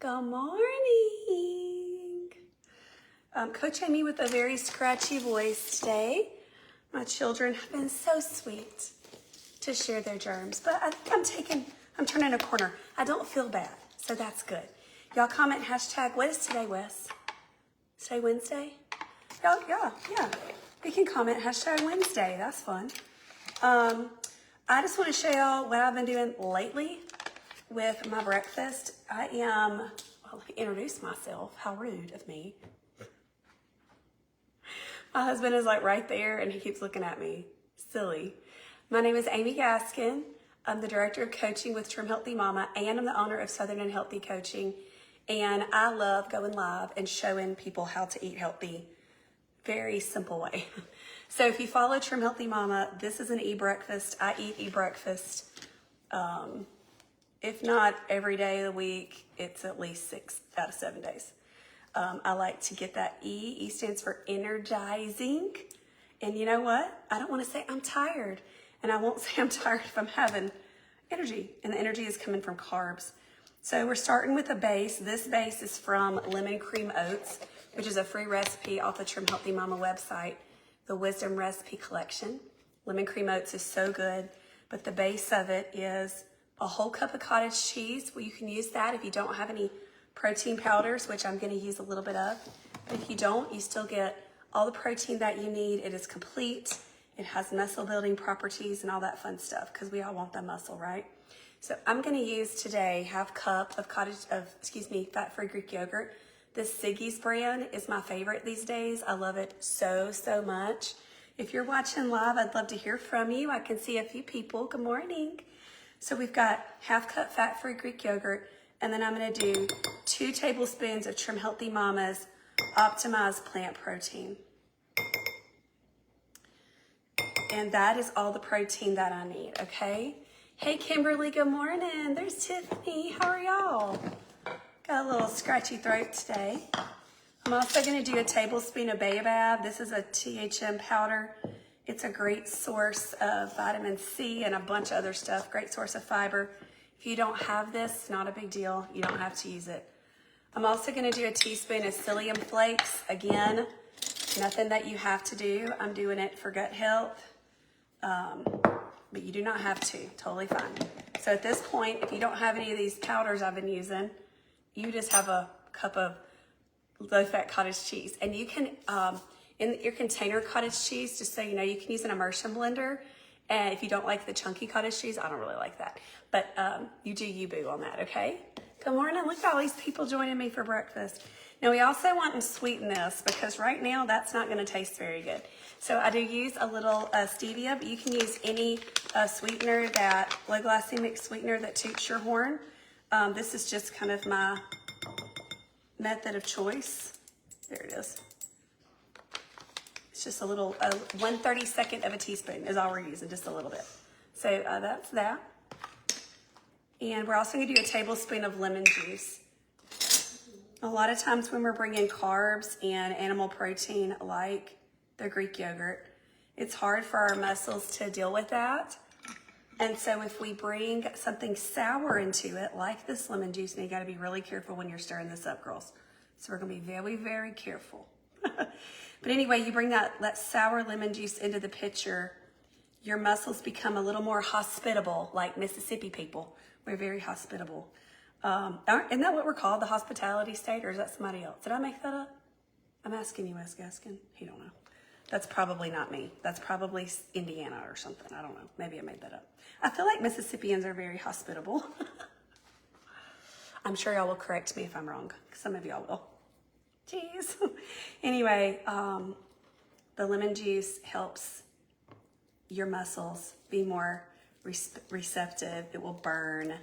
Good morning. Coach Amy with a very scratchy voice today. My children have been so sweet to share their germs, but I think I'm turning a corner. I don't feel bad, so that's good. Y'all comment hashtag, what is today, Wes? Is today Wednesday? Y'all, yeah. You can comment hashtag Wednesday. That's fun. I just want to show y'all what I've been doing lately with my breakfast. Let me introduce myself. How rude of me. My husband is like right there and he keeps looking at me. Silly. My name is Amy Gaskin. I'm the director of coaching with Trim Healthy Mama and I'm the owner of Southern and Healthy Coaching. And I love going live and showing people how to eat healthy. Very simple way. So if you follow Trim Healthy Mama, this is an e-breakfast. I eat e-breakfast. If not every day of the week, it's at least 6 out of 7 days. I like to get that E. E stands for energizing. And you know what? I don't want to say I'm tired. And I won't say I'm tired if I'm having energy. And the energy is coming from carbs. So we're starting with a base. This base is from Lemon Cream Oats, which is a free recipe off the Trim Healthy Mama website, the Wisdom Recipe Collection. Lemon Cream Oats is so good, but the base of it is a whole cup of cottage cheese. Well, you can use that if you don't have any protein powders, which I'm going to use a little bit of. But if you don't, you still get all the protein that you need. It is complete. It has muscle building properties and all that fun stuff because we all want that muscle, right? So I'm going to use today half cup of fat-free Greek yogurt. This Siggi's brand is my favorite these days. I love it so much. If you're watching live, I'd love to hear from you. I can see a few people. Good morning. So we've got half cup fat-free Greek yogurt, and then I'm going to do 2 tablespoons of Trim Healthy Mama's optimized plant protein. And that is all the protein that I need, okay? Hey, Kimberly, good morning. There's Tiffany. How are y'all? Got a little scratchy throat today. I'm also going to do a tablespoon of baobab. This is a THM powder. It's a great source of vitamin C and a bunch of other stuff. Great source of fiber. If you don't have this, not a big deal. You don't have to use it. I'm also going to do a teaspoon of psyllium flakes. Again, nothing that you have to do. I'm doing it for gut health. But you do not have to. Totally fine. So at this point, if you don't have any of these powders I've been using, you just have a cup of low-fat cottage cheese. And you can, in your container cottage cheese, just so you know, you can use an immersion blender. And if you don't like the chunky cottage cheese, I don't really like that. But you do you boo on that, okay? Good morning. Look at all these people joining me for breakfast. Now, we also want to sweeten this because right now that's not going to taste very good. So I do use a little stevia, but you can use any sweetener low glycemic sweetener that toots your horn. This is just kind of my method of choice. There it is. It's just a little, 1/32 of a teaspoon is all we're using, just a little bit. So that's that. And we're also going to do a tablespoon of lemon juice. A lot of times when we're bringing carbs and animal protein like the Greek yogurt, it's hard for our muscles to deal with that. And so if we bring something sour into it, like this lemon juice, and you got to be really careful when you're stirring this up, girls. So we're going to be very, very careful. But anyway, you bring that sour lemon juice into the pitcher, your muscles become a little more hospitable, like Mississippi people. We're very hospitable. Isn't that what we're called, the hospitality state, or is that somebody else? Did I make that up? I'm asking you, Wes Gaskin. He don't know. That's probably not me. That's probably Indiana or something. I don't know. Maybe I made that up. I feel like Mississippians are very hospitable. I'm sure y'all will correct me if I'm wrong. Some of y'all will. Jeez. Anyway, the lemon juice helps your muscles be more receptive. It will burn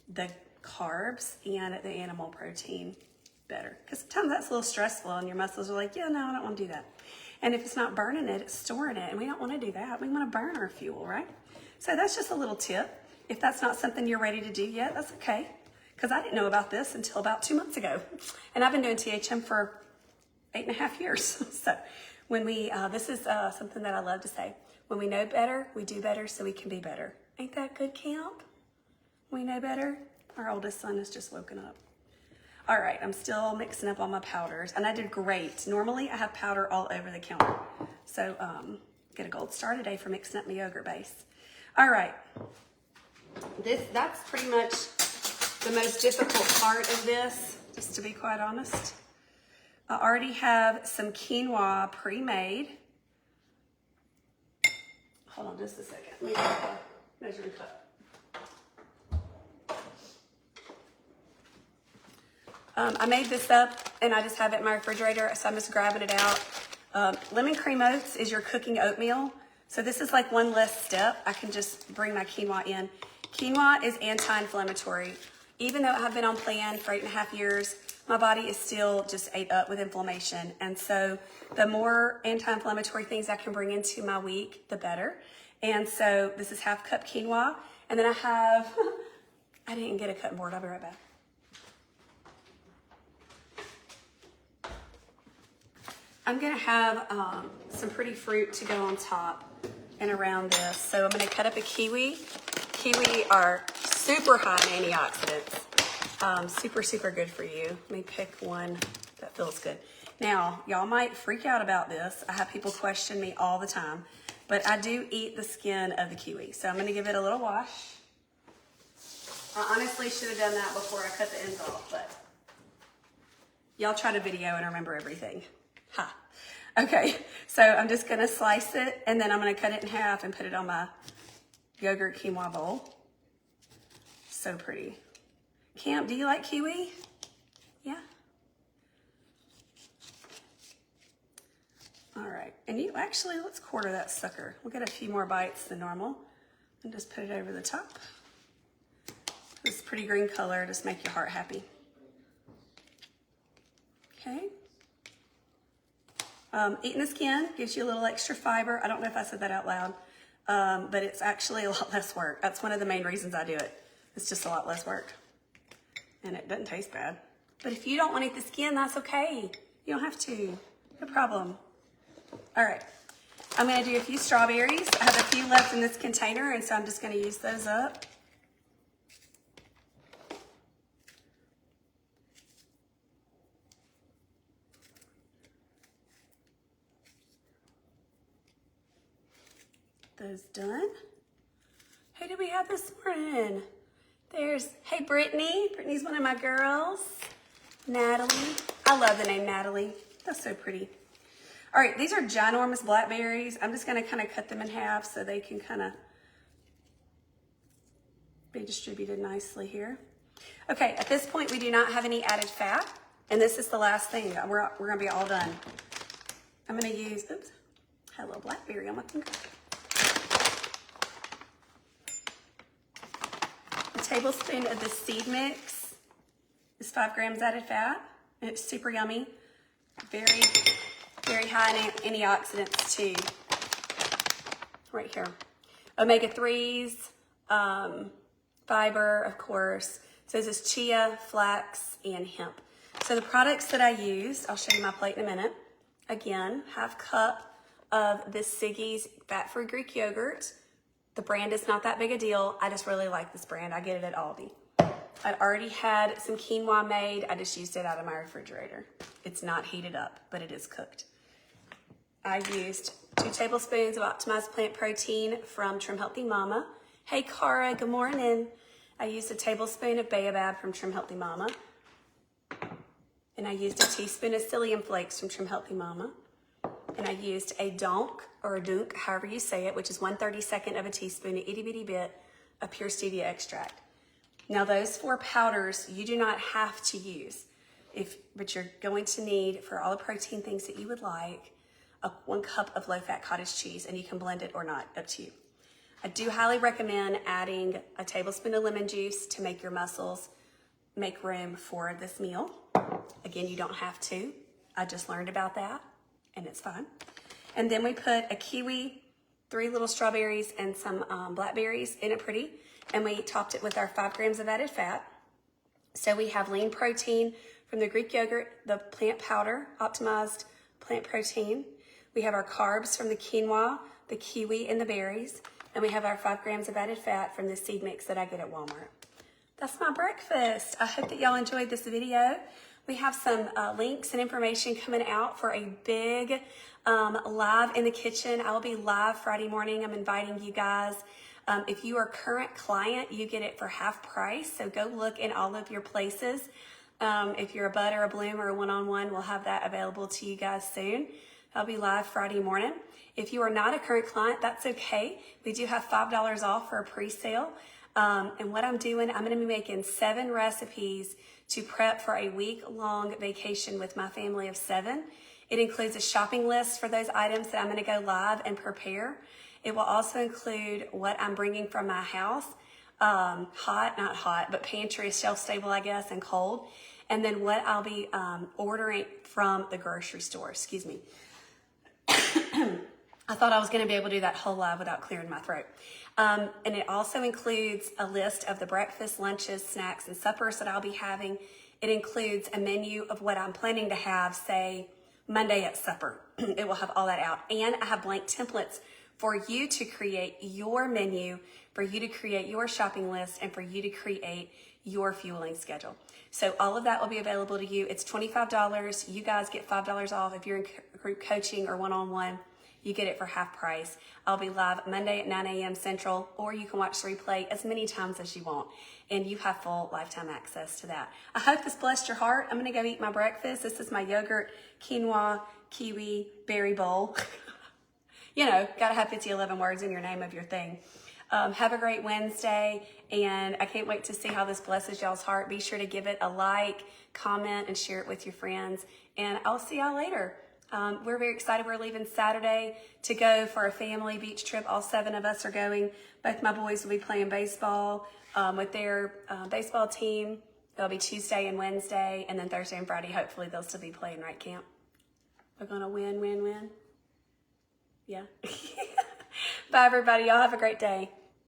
the carbs and the animal protein better. Because sometimes that's a little stressful and your muscles are like, yeah, no, I don't want to do that. And if it's not burning it, it's storing it. And we don't want to do that. We want to burn our fuel, right? So that's just a little tip. If that's not something you're ready to do yet, that's okay. Because I didn't know about this until about 2 months ago. And I've been doing THM for 8.5 years. So when this is something that I love to say. When we know better, we do better so we can be better. Ain't that good, camp? We know better. Our oldest son has just woken up. All right, I'm still mixing up all my powders, and I did great. Normally, I have powder all over the counter. So, get a gold star today for mixing up my yogurt base. All right, that's pretty much the most difficult part of this, just to be quite honest. I already have some quinoa pre-made. Hold on just a second. Let me get a measuring cup. I made this up and I just have it in my refrigerator, so I'm just grabbing it out. Lemon cream oats is your cooking oatmeal. So this is like one less step. I can just bring my quinoa in. Quinoa is anti-inflammatory. Even though I've been on plan for 8.5 years, my body is still just ate up with inflammation. And so the more anti-inflammatory things I can bring into my week, the better. And so this is 1/2 cup quinoa. And then I have, I didn't get a cutting board. I'll be right back. I'm gonna have some pretty fruit to go on top and around this. So I'm gonna cut up a kiwi. Kiwi are super high in antioxidants. Super, super good for you. Let me pick one that feels good. Now, y'all might freak out about this. I have people question me all the time, but I do eat the skin of the kiwi. So I'm gonna give it a little wash. I honestly should have done that before I cut the ends off, but y'all try to video and remember everything. Ha. Okay, so I'm just gonna slice it and then I'm gonna cut it in half and put it on my yogurt quinoa bowl. So pretty. Camp, do you like kiwi? Yeah? All right, and you actually, let's quarter that sucker. We'll get a few more bites than normal and just put it over the top. This pretty green color, just make your heart happy. Okay. Eating the skin gives you a little extra fiber. I don't know if I said that out loud, but it's actually a lot less work. That's one of the main reasons I do it. It's just a lot less work. And it doesn't taste bad. But if you don't want to eat the skin, that's okay. You don't have to. No problem. All right. I'm going to do a few strawberries. I have a few left in this container, and so I'm just going to use those up. Those done. Who do we have this morning? Hey Brittany. Brittany's one of my girls. Natalie. I love the name Natalie. That's so pretty. All right, these are ginormous blackberries. I'm just gonna kind of cut them in half so they can kind of be distributed nicely here. Okay, at this point we do not have any added fat, and this is the last thing. We're gonna be all done. I'm gonna use, oops, had a little blackberry on my finger. Tablespoon of the seed mix is 5 grams added fat, and it's super yummy. Very, very high in antioxidants too. Right here. Omega-3s, fiber, of course. So this is chia, flax, and hemp. So the products that I used, I'll show you my plate in a minute. Again, 1/2 cup of this Siggi's fat-free Greek yogurt. The brand is not that big a deal. I just really like this brand. I get it at Aldi. I'd already had some quinoa made. I just used it out of my refrigerator. It's not heated up, but it is cooked. I used 2 tablespoons of optimized plant protein from Trim Healthy Mama. Hey, Cara, good morning. I used a tablespoon of baobab from Trim Healthy Mama. And I used a teaspoon of psyllium flakes from Trim Healthy Mama. And I used a doonk, or a doonk, however you say it, which is 1/32 of a teaspoon, an itty bitty bit of pure stevia extract. Now those 4 powders you do not have to use, but you're going to need, for all the protein things that you would like, 1 cup of low-fat cottage cheese, and you can blend it or not, up to you. I do highly recommend adding a tablespoon of lemon juice to make your muscles make room for this meal. Again, you don't have to. I just learned about that, and it's fun. And then we put a kiwi, 3 little strawberries, and some blackberries in it pretty. And we topped it with our 5 grams of added fat. So we have lean protein from the Greek yogurt, the plant powder, optimized plant protein. We have our carbs from the quinoa, the kiwi, and the berries. And we have our 5 grams of added fat from the seed mix that I get at Walmart. That's my breakfast. I hope that y'all enjoyed this video. We have some links and information coming out for a big live in the kitchen. I'll be live Friday morning. I'm inviting you guys. If you are a current client, you get it for half price. So go look in all of your places. If you're a bud or a bloom or a one-on-one, we'll have that available to you guys soon. I'll be live Friday morning. If you are not a current client, that's okay. We do have $5 off for a pre-sale. And what I'm doing, I'm going to be making 7 recipes to prep for a week-long vacation with my family of 7. It includes a shopping list for those items that I'm going to go live and prepare. It will also include what I'm bringing from my house, not hot, but pantry, shelf stable, I guess, and cold. And then what I'll be ordering from the grocery store, excuse me. I thought I was going to be able to do that whole live without clearing my throat. And it also includes a list of the breakfast, lunches, snacks, and suppers that I'll be having. It includes a menu of what I'm planning to have, say, Monday at supper. It will have all that out. And I have blank templates for you to create your menu, for you to create your shopping list, and for you to create your fueling schedule. So all of that will be available to you. It's $25. You guys get $5 off if you're in group coaching or one-on-one. You get it for half price. I'll be live Monday at 9 a.m. Central, or you can watch the replay as many times as you want, and you have full lifetime access to that. I hope this blessed your heart. I'm gonna go eat my breakfast. This is my yogurt, quinoa, kiwi, berry bowl. You know, gotta have 11 words in your name of your thing. Have a great Wednesday, and I can't wait to see how this blesses y'all's heart. Be sure to give it a like, comment, and share it with your friends, and I'll see y'all later. We're very excited. We're leaving Saturday to go for a family beach trip. All 7 of us are going. Both my boys will be playing baseball with their baseball team. They'll be Tuesday and Wednesday, and then Thursday and Friday, hopefully they'll still be playing, right, Camp? We're going to win. Yeah. Bye, everybody. Y'all have a great day.